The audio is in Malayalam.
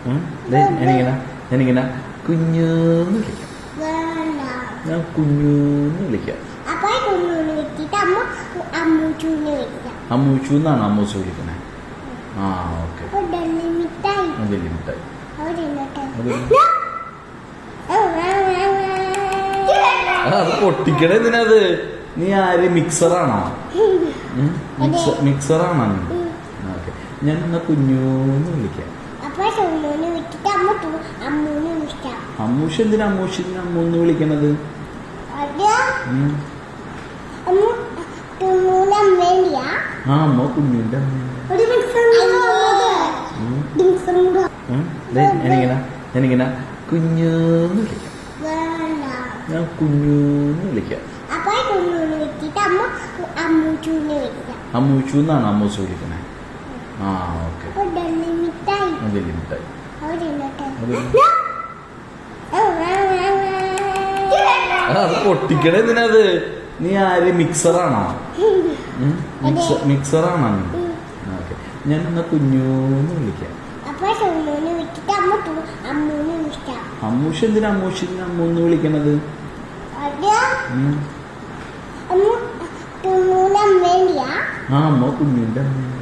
ഞാനിങ്ങനെ കുഞ്ഞൂന്ന് വിളിക്കാം. ഞാൻ കുഞ്ഞൂന്ന് വിളിക്കാം. അമ്മൂച്ചു എന്നാണ് അമ്മൂസ് വിളിക്കണേ. ആ ഓക്കെ. വലിയ മിഠായി അത് പൊട്ടിക്കണേ. എന്തിനത്? നീ ആര് മിക്സറാണോ? മിക്സറാണോ? ഓക്കെ. ഞാൻ എന്നാ കുഞ്ഞൂന്ന് വിളിക്കാം. അമ്മൂഷ് എന്തിനാ അമ്മൂഷിന് അമ്മൂന്ന് വിളിക്കണത്? ആ അമ്മ കുഞ്ഞിന്റെ ഞാനിങ്ങനെ കുഞ്ഞൂന്ന് വിളിക്കാം. ഞാൻ കുഞ്ഞൂന്ന് വിളിക്കാം. അമ്മൂച്ചു എന്നാണ് അമ്മൂസ് വിളിക്കണേ. ആ ഓക്കെ. വലിയ മിഠായി അത് പൊട്ടിക്കണേ. എന്തിനത്? നീ ആര് മിക്സറാണോ? മിക്സറാണോ? ഓക്കെ. ഞാൻ എന്നാ കുഞ്ഞൂന്ന് വിളിക്കാം. അമ്മൂഷ് എന്തിനാ അമ്മൂഷിന് അമ്മൂന്ന് വിളിക്കണത്? ആ അമ്മ കുഞ്ഞിന്റെ അമ്മ.